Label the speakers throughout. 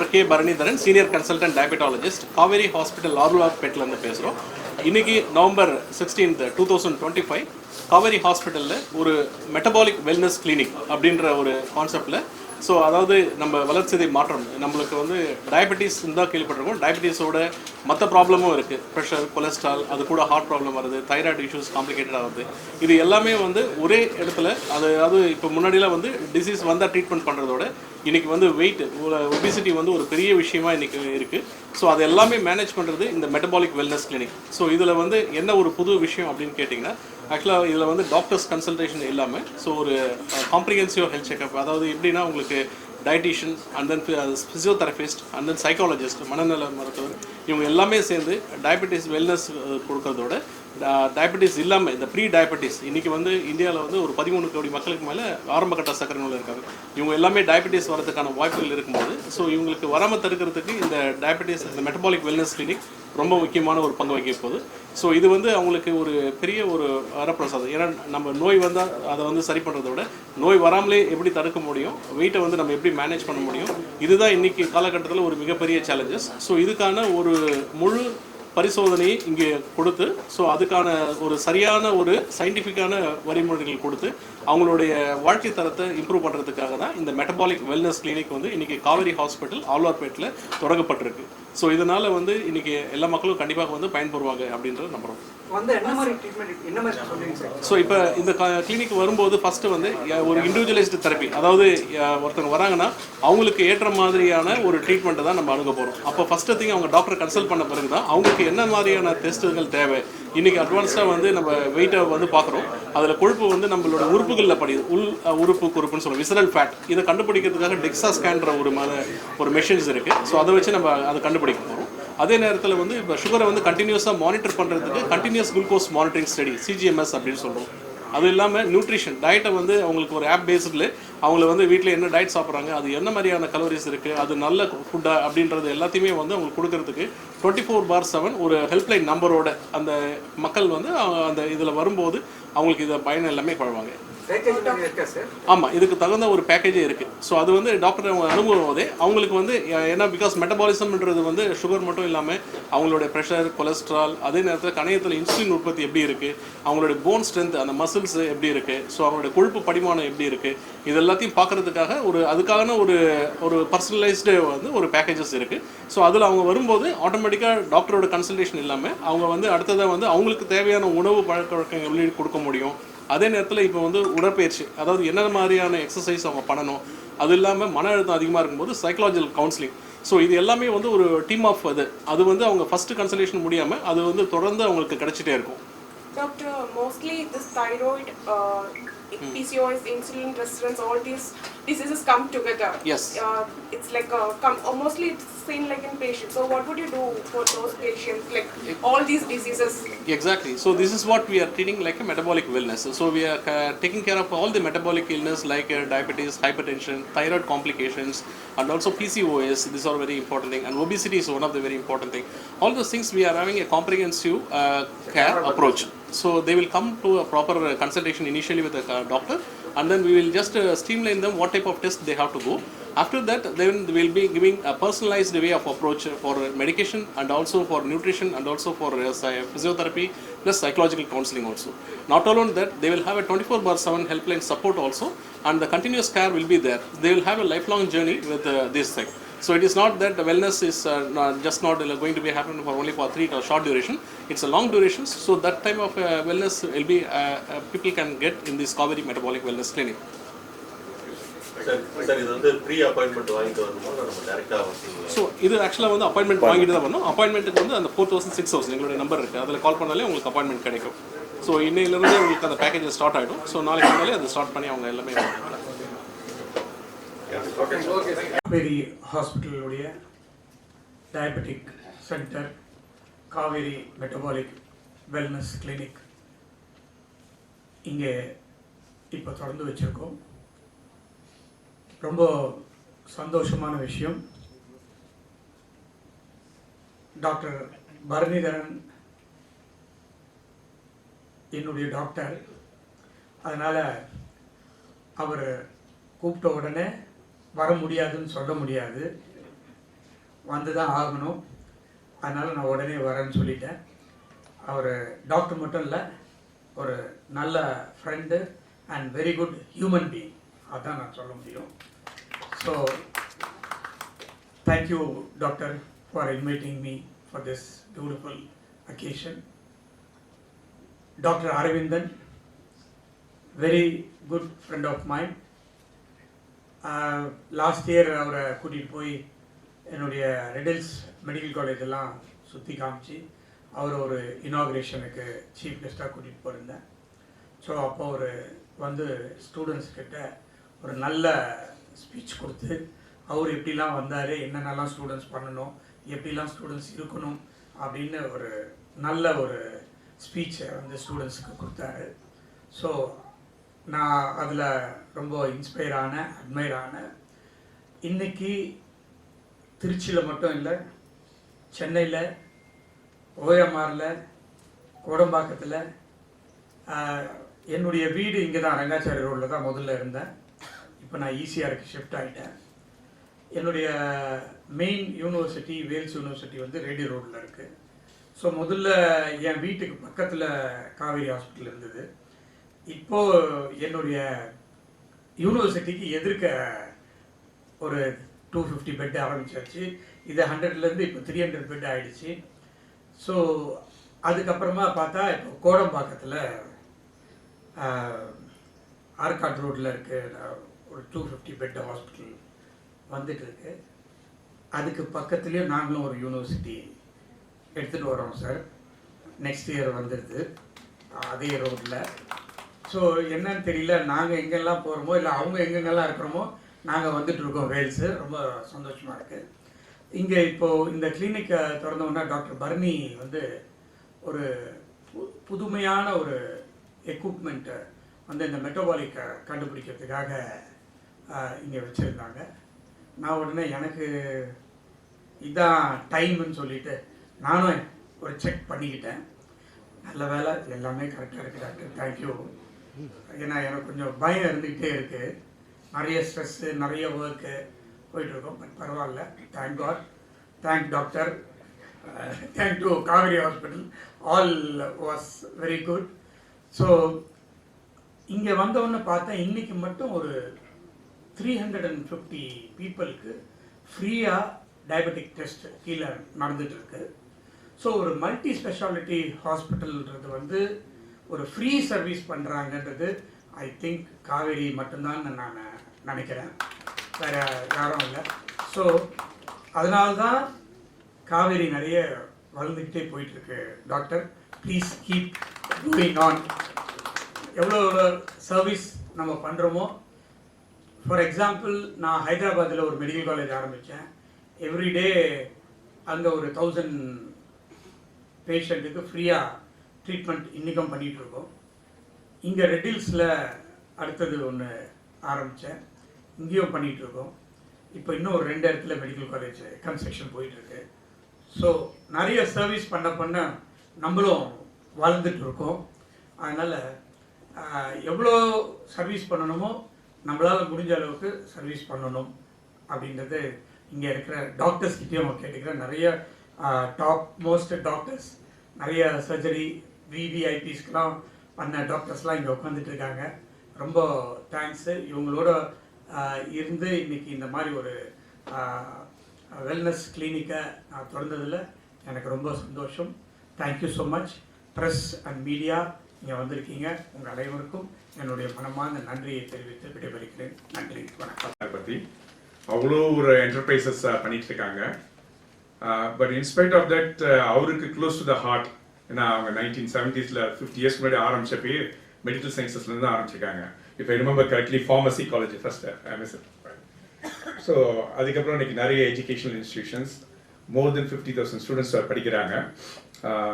Speaker 1: Doctor K Bharanidharan, senior consultant diabetologist, Kauvery hospital ஆர்வலாப்பேட்டிலேருந்து பேசுகிறோம். இன்றைக்கி நவம்பர் 16, 2025 காவேரி ஹாஸ்பிட்டலில் ஒரு மெட்டபாலிக் வெல்னஸ் கிளினிக் அப்படின்ற ஒரு கான்செப்டில், ஸோ அதாவது நம்ம வளர்ச்சிதை மாற்றம், நம்மளுக்கு வந்து டயபெட்டிஸ் இருந்தால் கேள்விப்பட்டிருக்கோம். டயபெட்டிஸோட மற்ற ப்ராப்ளமும் இருக்குது, ப்ரெஷர், கொலஸ்ட்ரால், அது கூட ஹார்ட் ப்ராப்ளம் வருது, தைராய்டு இஷ்யூஸ் காம்ப்ளிகேட்டட் ஆகுது. இது எல்லாமே வந்து ஒரே இடத்துல அது இப்போ முன்னாடிலாம் வந்து டிசீஸ் வந்தால் ட்ரீட்மெண்ட் பண்ணுறதோட இன்றைக்கி வந்து வெயிட், ஒபிசிட்டி வந்து ஒரு பெரிய விஷயமா இன்றைக்கி இருக்குது. ஸோ அது எல்லாமே மேனேஜ் பண்ணுறது இந்த மெட்டபாலிக் வெல்னஸ் கிளினிக். ஸோ இதில் வந்து என்ன ஒரு புது விஷயம் அப்படின்னு கேட்டிங்கன்னா, ஆக்சுவலாக இதில் வந்து டாக்டர்ஸ் கன்சல்டேஷன் இல்லாமல் ஸோ ஒரு காம்ப்ரிஹென்சிவ் ஹெல்த் செக்அப், அதாவது எப்படின்னா உங்களுக்கு dietitian and then physiotherapist and then psychologist, மனநல மருத்துவர், இவங்க எல்லாமே சேர்ந்து டயபெட்டிஸ் வெல்னஸ் கொடுக்கறதோட டயபெட்டிஸ் இல்லாமல் இந்த ப்ரீ டயபெட்டிஸ், இன்றைக்கி வந்து இந்தியாவில் வந்து ஒரு 13 கோடி மக்களுக்கு மேலே ஆரம்பகட்ட சக்கரை நோயில் இருக்காங்க. இவங்க எல்லாமே டயபெட்டிஸ் வரதுக்கான வாய்ப்புகள் இருக்கும்போது ஸோ இவங்களுக்கு வராமல் தடுக்கிறதுக்கு இந்த டயபெட்டிஸ், இந்த மெட்டபாலிக் வெல்னஸ் கிளினிக் ரொம்ப முக்கியமான ஒரு பங்கு வகிக்க போகுது. ஸோ இது வந்து அவங்களுக்கு ஒரு பெரிய ஒரு வரப்பிரசாதம். ஏன்னா நம்ம நோய் வந்தால் அதை வந்து சரி பண்ணுறத விட நோய் வராமலே எப்படி தடுக்க முடியும், வெயிட்டை வந்து நம்ம எப்படி மேனேஜ் பண்ண முடியும், இதுதான் இன்றைக்கி காலகட்டத்தில் ஒரு மிகப்பெரிய சேலஞ்சஸ். ஸோ இதுக்கான ஒரு முழு பரிசோதனையை இங்கே கொடுத்து, ஸோ அதுக்கான ஒரு சரியான ஒரு சயின்டிஃபிக்கான வழிமுறைகள் கொடுத்து அவங்களுடைய வாழ்க்கை தரத்தை இம்ப்ரூவ் பண்ணுறதுக்காக தான் இந்த மெட்டபாலிக் வெல்னஸ் கிளினிக் வந்து இன்றைக்கி காவேரி ஹாஸ்பிட்டல் ஆழ்வார்பேட்டில் தொடங்கப்பட்டிருக்கு. ஸோ இதனால் வந்து இன்றைக்கி எல்லா மக்களும் கண்டிப்பாக வந்து பயன்பெறுவாங்க அப்படின்றத நம்புகிறோம். ஸோ இப்போ இந்த கிளினிக் வரும்போது ஃபஸ்ட்டு வந்து ஒரு இண்டிவிஜுவலைஸ்டு தெரப்பி, அதாவது ஒருத்தவங்க வராங்கன்னா அவங்களுக்கு ஏற்ற மாதிரியான ஒரு ட்ரீட்மெண்ட்டை தான் நம்ம அணுக போகிறோம். அப்போ ஃபஸ்ட்டு திங் அவங்க டாக்டர் கன்சல்ட் பண்ண பிறகு தான் அவங்களுக்கு என்ன மாதிரியான டெஸ்ட்டுகள் தேவை. இன்றைக்கி அட்வான்ஸ்டாக வந்து நம்ம வெயிட்டை வந்து பார்க்குறோம், அதில் கொழுப்பு வந்து நம்மளோட உறுப்புகளில் படியுது, உள் உறுப்பு கொழுப்புன்னு சொல்லுவோம், விசரல் ஃபேட். இதை கண்டுபிடிக்கிறதுக்காக டெக்ஸா ஸ்கேன்ற ஒரு மெஷின்ஸ் இருக்குது. ஸோ அதை வச்சு நம்ம அதை கண்டுபிடிக்க போகிறோம். அதே நேரத்தில் வந்து இப்போ சுகரை வந்து கண்டினியூஸாக மானிட்டர் பண்ணுறதுக்கு continuous glucose monitoring study, CGMS அப்படின்னு சொல்கிறோம். அது இல்லாமல் நியூட்ரிஷன் டயட்டை வந்து அவங்களுக்கு ஒரு ஆப் பேஸ்டில் அவங்கள வந்து வீட்டில் என்ன டயட் சாப்பிட்றாங்க, அது என்ன மாதிரியான கலோரிஸ் இருக்குது, அது நல்ல ஃபுட்டா அப்படின்றது எல்லாத்தையுமே வந்து அவங்களுக்கு கொடுக்கறதுக்கு 24/7 ஒரு ஹெல்ப்லைன் நம்பரோட அந்த மக்கள் வந்து அந்த இதில் வரும்போது அவங்களுக்கு இதை பயன் எல்லாமே பழவாங்க. ஆமாம், இதுக்கு தகுந்த ஒரு பேக்கேஜே இருக்குது. ஸோ அது வந்து டாக்டர் அவங்க அனுபவம் போதே அவங்களுக்கு வந்து ஏன்னா பிகாஸ் மெட்டபாலிசம்ன்றது வந்து சுகர் மட்டும் இல்லாமல் அவங்களுடைய ப்ரெஷர், கொலஸ்ட்ரால், அதே நேரத்தில் கணையத்தில் இன்சுலின் உற்பத்தி எப்படி இருக்குது, அவங்களுடைய போன் ஸ்ட்ரென்த், அந்த மசில்ஸ் எப்படி இருக்குது, ஸோ அவங்களுடைய கொழுப்பு படிமானம் எப்படி இருக்குது, இது எல்லாத்தையும் பார்க்குறதுக்காக அதுக்கான ஒரு பர்சனலைஸ்டு வந்து ஒரு பேக்கேஜஸ் இருக்குது. ஸோ அதில் அவங்க வரும்போது ஆட்டோமேட்டிக்காக டாக்டரோட கன்சல்டேஷன் இல்லாமல் அவங்க வந்து அடுத்ததாக வந்து அவங்களுக்கு தேவையான உணவு பழக்க வழக்கங்கள் கொடுக்க முடியும். அதே நேரத்தில் இப்போ வந்து உடற்பயிற்சி, அதாவது என்ன மாதிரியான எக்ஸசைஸ் அவங்க பண்ணணும், அது இல்லாமல் மன அழுத்தம் அதிகமாக இருக்கும்போது சைக்காலஜிக்கல் கவுன்சிலிங். ஸோ இது எல்லாமே வந்து ஒரு டீம் ஆஃப் அது வந்து அவங்க ஃபஸ்ட்டு கன்சல்டேஷன் முடியாமல் அது வந்து தொடர்ந்து அவங்களுக்கு கிடைச்சிட்டே இருக்கும்.
Speaker 2: Doctor, mostly this thyroid, PCOS, insulin resistance, all these diseases come together.
Speaker 1: Yes.
Speaker 2: It's like mostly it's seen like in patients. So what would you do for those patients, like all these diseases?
Speaker 1: Exactly. So this is what we are treating like a metabolic wellness. So we are taking care of all the metabolic illness like diabetes, hypertension, thyroid complications, and also PCOS. These are very important thing. And obesity is one of the very important thing. All those things we are having a comprehensive care approach. So they will come to a proper consultation initially with a doctor, and then we will just streamline them what type of test they have to go. After that, then we will be giving a personalized way of approach for medication and also for nutrition and also for physiotherapy plus psychological counseling also. Not alone that, they will have a 24/7 helpline support also, and the continuous care will be there. They will have a lifelong journey with this thing. So it is not that the wellness is just not going to be happening for only for 3 short duration. It's a long duration. So that type of wellness will be people can get in this Kaveri Metabolic Wellness Clinic.
Speaker 3: Sir இது வந்து pre appointment வாங்கிட்டு வரணுமா, நம்ம டைரக்டா வரணுமா?
Speaker 1: So இது ஆக்சுவலாக வந்து அப்பாயின்மெண்ட் வாங்கிட்டு தான் வரணும். அப்பாயின்மெண்ட்டுக்கு வந்து அந்த 4000 6000 எங்களுடைய நம்பர் இருக்குது, அதில் கால் பண்ணாலே உங்களுக்கு அப்பாயின்மெண்ட் கிடைக்கும். ஸோ இன்னையிலேருந்து உங்களுக்கு அந்த பேக்கேஜ் ஸ்டார்ட் ஆகிடும். ஸோ நாளைக்கு முன்னாலே அதை ஸ்டார்ட் பண்ணி அவங்க எல்லாமே
Speaker 4: காவேரி ஹாஸ்பிட்டலுடைய diabetic centre, Kauvery metabolic wellness clinic இங்கே இப்போ தொடர்ந்து வச்சுருக்கோம். ரொம்ப சந்தோஷமான விஷயம். டாக்டர் பரணிதரன் என்னுடைய டாக்டர், அதனால் அவர் கூப்பிட்ட உடனே வர முடியாதுன்னு சொல்ல முடியாது. வந்து தான் ஆகணும். அதனால் நான் உடனே வரேன்னு சொல்லிட்டேன். அவர் டாக்டர் மட்டும் இல்லை, ஒரு நல்ல friend and very good human being, அதான் நான் சொல்ல முடியும். So thank you doctor for inviting me for this beautiful occasion. Doctor Aravindan, very good friend of mind. Last year அவரை கூட்டிகிட்டு போய் என்னுடைய ரெடில்ஸ் மெடிக்கல் காலேஜ் எல்லாம் சுற்றி காமிச்சு அவர் ஒரு இனாக்ரேஷனுக்கு சீஃப் கெஸ்ட்டாக கூட்டிகிட்டு போயிருந்தேன். ஸோ அப்போ அவர் வந்து ஸ்டூடெண்ட்ஸ் கிட்ட ஒரு நல்ல ஸ்பீச் கொடுத்து அவர் எப்படிலாம் வந்தார், என்னென்னலாம் ஸ்டூடெண்ட்ஸ் பண்ணணும், எப்படிலாம் ஸ்டூடெண்ட்ஸ் இருக்கணும் அப்படின்னு ஒரு நல்ல ஒரு ஸ்பீச்சை வந்து ஸ்டூடெண்ட்ஸுக்கு கொடுத்தாரு. ஸோ நான் அதில் ரொம்ப அட்மையர் ஆனேன். இன்றைக்கி திருச்சியில் மட்டும் இல்லை, சென்னையில், ஓஎம்ஆரில், கோடம்பாக்கத்தில், என்னுடைய வீடு இங்கே தான் ரங்காச்சாரி ரோடில் தான் முதல்ல இருந்தேன். இப்போ நான் ஈசிஆருக்கு ஷிஃப்ட் ஆகிட்டேன். என்னுடைய மெயின் யூனிவர்சிட்டி வேல்ஸ் யூனிவர்சிட்டி வந்து ரேடி ரோடில் இருக்குது. ஸோ முதல்ல என் வீட்டுக்கு பக்கத்தில் காவேரி ஹாஸ்பிட்டல் இருந்தது. இப்போது என்னுடைய யூனிவர்சிட்டிக்கு எதிர்க்க ஒரு 250 பெட் ஆரம்பிச்சாச்சு. இது 100லேருந்து இப்போ 300 பெட் ஆகிடுச்சு. ஸோ அதுக்கப்புறமா பார்த்தா இப்போ கோடம்பாக்கத்தில் ஆர்காட் ரோட்டில் இருக்க ஒரு 250 பெட் ஹாஸ்பிட்டல் வந்துட்டு இருக்கு. அதுக்கு பக்கத்துலேயும் நாங்களும் ஒரு யூனிவர்சிட்டி எடுத்துகிட்டு வரோம் சார். நெக்ஸ்ட் இயர் வந்துடுது அதே ரோட்டில். ஸோ என்னன்னு தெரியல, நாங்கள் எங்கெல்லாம் போகிறோமோ இல்லை அவங்க எங்கெங்கெல்லாம் இருக்கிறோமோ நாங்கள் வந்துட்டுருக்கோம் வேல்ஸு. ரொம்ப சந்தோஷமாக இருக்குது. இங்கே இப்போது இந்த கிளினிக்கை திறந்தோன்னா டாக்டர் பர்னி வந்து ஒரு புதுமையான ஒரு எக்யூப்மெண்ட்டை வந்து இந்த மெட்டபாலிக்கை கண்டுபிடிக்கிறதுக்காக இங்கே வச்சுருந்தாங்க. நான் உடனே எனக்கு இதான் டைமுன்னு சொல்லிவிட்டு நானும் ஒரு செக் பண்ணிக்கிட்டேன். நல்ல வேலை எல்லாமே கரெக்டாக இருக்குது டாக்டர், தேங்க்யூ. ஏன்னா எனக்கு கொஞ்சம் பயம் இருந்துக்கிட்டே இருக்குது. நிறைய ஸ்ட்ரெஸ்ஸு, நிறைய ஒர்க்கு போயிட்டுருக்கோம். பட் பரவாயில்ல, thank God, thank doctor, thank to Kaveri hospital, all was very good. So இங்கே வந்தவொன்னே பார்த்தேன், இன்றைக்கி மட்டும் ஒரு 350 பீப்புளுக்கு ஃப்ரீயாக டயபெட்டிக் டெஸ்ட் கீழே நடந்துகிட்ருக்கு. ஸோ ஒரு மல்டி ஸ்பெஷாலிட்டி ஹாஸ்பிட்டல்ன்றது வந்து ஒரு ஃப்ரீ சர்வீஸ் பண்ணுறாங்கன்றது ஐ திங்க் காவேரி மட்டும்தான் நான் நினைக்கிறேன், வேறு யாரும் இல்லை. ஸோ அதனால தான் காவேரி நிறைய வளர்ந்துக்கிட்டே போயிட்டுருக்கு. Doctor, please keep doing on. எவ்வளோ சர்வீஸ் நம்ம பண்ணுறோமோ. ஃபார் எக்ஸாம்பிள், நான் ஹைதராபாத்தில் ஒரு மெடிக்கல் காலேஜ் ஆரம்பித்தேன். எவ்ரிடே அங்கே ஒரு 1000 பேஷண்ட்டுக்கு ஃப்ரீயாக ட்ரீட்மெண்ட் இன்றைக்கும் பண்ணிகிட்ருக்கோம். இங்கே ரெட்டில்ஸில் அடுத்தது ஒன்று ஆரம்பித்தேன், இங்கேயும் பண்ணிகிட்ருக்கோம். இப்போ இன்னும் ஒரு 2 இடத்துல மெடிக்கல் காலேஜ் கன்ஸ்ட்ரக்ஷன் போயிட்டுருக்கு. ஸோ நிறைய சர்வீஸ் பண்ண நம்மளும் வளர்ந்துட்டுருக்கோம். அதனால் எவ்வளோ சர்வீஸ் பண்ணணுமோ நம்மளால் முடிஞ்ச அளவுக்கு சர்வீஸ் பண்ணணும் அப்படின்றது இங்கே இருக்கிற டாக்டர்ஸ்கிட்டையும் கேட்டுக்கிறேன். நிறைய டாப் மோஸ்ட் டாக்டர்ஸ், நிறைய சர்ஜரி விவிஐபிஸ்க்கெலாம் பண்ண டாக்டர்ஸ்லாம் இங்கே உட்காந்துட்டு இருக்காங்க. ரொம்ப தேங்க்ஸு. இவங்களோட இருந்து இன்றைக்கி இந்த மாதிரி ஒரு வெல்னஸ் கிளினிக்கை நான் திறந்ததில் எனக்கு ரொம்ப சந்தோஷம். Thank you so much. Press and media இங்கே வந்திருக்கீங்க. உங்கள் அனைவருக்கும் என்னுடைய மனமார்ந்த நன்றியை தெரிவித்து விடைபெறுகிறேன். நன்றி, வணக்கம்.
Speaker 5: பற்றி அவ்வளோ ஒரு என்டர்பிரைசஸ் பண்ணிட்டு இருக்காங்க. பட் இன்ஸ்பைட் ஆஃப் தட் அவருக்கு க்ளோஸ் டு த ஹார்ட். ஏன்னா அவங்க 1970s 50 இயர்ஸ் முன்னாடி ஆரம்பிச்சப்பே மெடிக்கல் சயின்சஸ்லேருந்து ஆரம்பிச்சிருக்காங்க. இப்போ remember correctly pharmacy college first MSL. So அதுக்கப்புறம் இன்னைக்கு நிறைய எஜுகேஷனல் இன்ஸ்டிடியூஷன்ஸ், மோர் தென் 50,000 ஸ்டூடெண்ட்ஸ் படிக்கிறாங்க.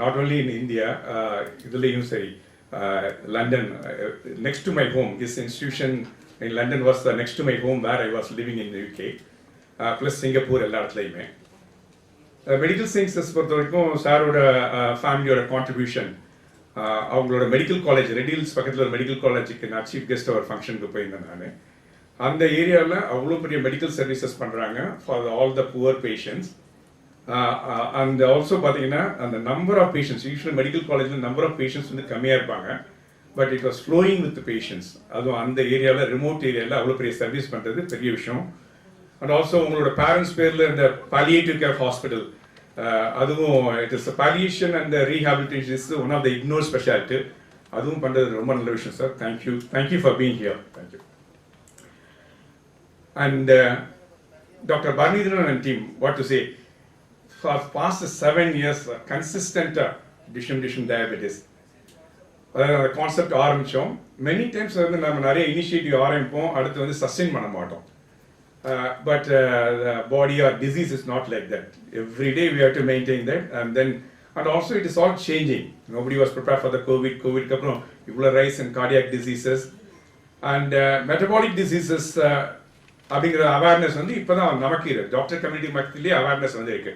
Speaker 5: நாட் ஓன்லி இன் இந்தியா, இதுலேயும் சரி. London, next to my home, this institution in London was next to my home where I was living in the UK, plus Singapore எல்லா இடத்துலையுமே. Medical sciences பொறுத்த வரைக்கும் சாரோட ஃபேமிலியோட contribution, அவங்களோட மெடிக்கல் காலேஜ் ரெடில்ஸ் பக்கத்தில் ஒரு மெடிக்கல் காலேஜுக்கு நான் சீஃப் கெஸ்ட் ஒரு ஃபங்க்ஷனுக்கு போயிருந்தேன். நான் அந்த ஏரியாவில் அவ்வளோ பெரிய மெடிக்கல் சர்வீசஸ் பண்ணுறாங்க for all the poor patients. and also பார்த்தீங்கன்னா அந்த number of patients usually medical காலேஜில் நம்பர் ஆஃப் பேஷண்ட்ஸ் வந்து கம்மியாக இருப்பாங்க, but it was flowing with patients. அதுவும் அந்த ஏரியாவில் ரிமோட் ஏரியாவில் அவ்வளோ பெரிய சர்வீஸ் பண்ணுறது பெரிய விஷயம். அண்ட் ஆல்சோ உங்களோட பேரண்ட்ஸ் பேரில் இந்த பாலியேட்டிவ் கேர் ஹாஸ்பிட்டல், அதுவும் it is palliation and rehabilitation is one of the ignore speciality. அதுவும் பண்ணுறது ரொம்ப நல்ல விஷயம் sir. Thank you for being here. Thank you. And Dr. Barnidharan and team, what to say, for past 7 years, consistent dish diabetes. அதாவது concept ஆரம்பித்தோம். Many times வந்து நம்ம நிறைய இனிஷியேட்டிவ் ஆரம்பிப்போம், அடுத்து வந்து சஸ்டெயின் பண்ண மாட்டோம். But body or disease is not like that. Every day we have to maintain that. And also it is all changing. Nobody was prepare for the கோவிட்க்கு அப்புறம் இவ்வளோ rise and cardiac diseases and metabolic diseases அப்படிங்கிற awareness வந்து இப்போ தான் நமக்கு doctor community மத்தியிலேயே awareness வந்து இருக்கு.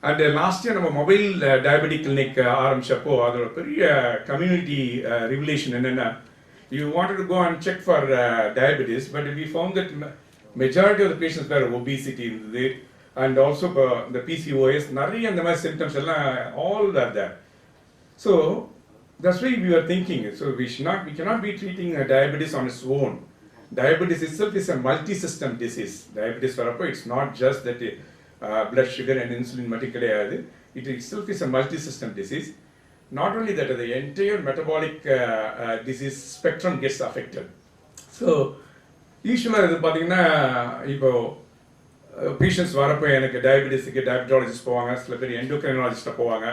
Speaker 5: அண்ட் லாஸ்ட் இயர் நம்ம மொபைல் டயபெட்டிக் கிளினிக் ஆரம்பிச்சப்போ அதோட பெரிய கம்யூனிட்டி ரிவலேஷன் என்னென்னா, you wanted to go and check for diabetes, but we found that majority of the patients வேறு ஒபிசிட்டி இருந்தது. அண்ட் ஆல்சோ இப்போ இந்த பிசிஓஎஸ் நிறைய அந்த மாதிரி சிம்டம்ஸ் எல்லாம் all are there. So that's why we are thinking, so we cannot be treating diabetes on its own. Diabetes itself is a multi-system disease. Diabetes வரப்போ it's not just that blood sugar and insulin மட்டும் கிடையாது. It itself is a multi-system disease. Not only that, the entire metabolic disease spectrum gets affected. So யூஸ்வலாக இது பார்த்தீங்கன்னா இப்போ patients வரப்போ எனக்கு டயபெட்டிஸுக்கு diabetologist போவாங்க, சில பேர் எண்டோக்ரைனாலஜிஸ்ட்டை போவாங்க.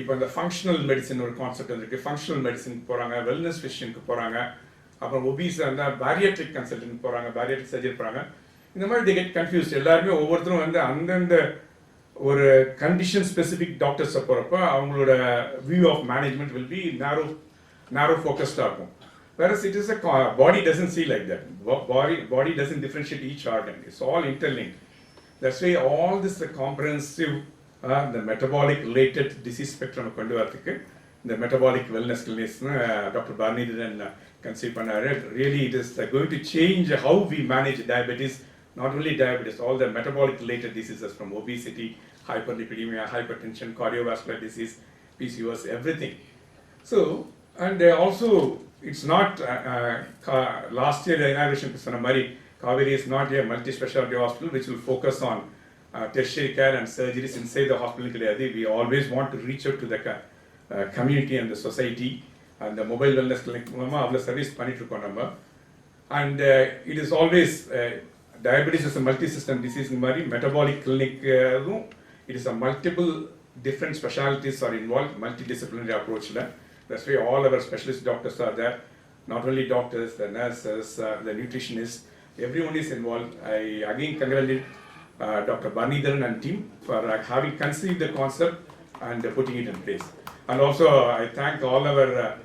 Speaker 5: இப்போ இந்த ஃபங்க்ஷனல் மெடிசன் ஒரு கான்செப்ட் இருக்குது, ஃபங்க்ஷனல் மெடிசனுக்கு போகிறாங்க, வெல்னஸ் ஃபிசிஷியனுக்கு போகிறாங்க, அப்புறம் ஒபீஸாக இருந்தால் பேரியாட்ரிக் கன்சல்டன்ட் போகிறாங்க, பேரியாட்ரிக் சர்ஜரி போகிறாங்க. இந்த மாதிரி they get confused. எல்லாருமே ஒவ்வொருத்தரும் வந்து அந்தந்த ஒரு கண்டிஷன் ஸ்பெசிஃபிக் டாக்டர்ஸை போகிறப்ப அவங்களோட view of management will be narrow ஃபோக்கஸ்டாக இருக்கும். Whereas it is body doesn't see like that. Body doesn't differentiate each organ. It's all interlinked. That's why all this comprehensive the metabolic related disease spectrum கொண்டு வரதுக்கு இந்த metabolic wellness clinics doctor Bharanidharan conceive பண்ணாரு. Really it is going to change how we manage diabetes. Not only diabetes, all the metabolic related diseases from obesity, hyperlipidemia, hypertension, cardiovascular disease, PCOS, everything. So, and also it's not last year the inauguration சொன்ன மாதிரி Kaveri is not a multi-specialty hospital which will focus on tertiary care and surgeries inside the hospital கிடையாது. We always want to reach out to the community and the society, and the mobile wellness clinic மூலமா அவ்வளோ service பண்ணிட்டு இருக்கோம் நம்ம. And it is always diabetes is a multi-system disease மாதிரி metabolic clinic it is a multiple different specialties are involved, multidisciplinary approach. That's why all our specialist doctors are there. Not only doctors, the nurses, the nutritionists, everyone is involved. I again congratulate Dr. Barnidharan and team for having conceived the concept and putting it in place. And also I thank all our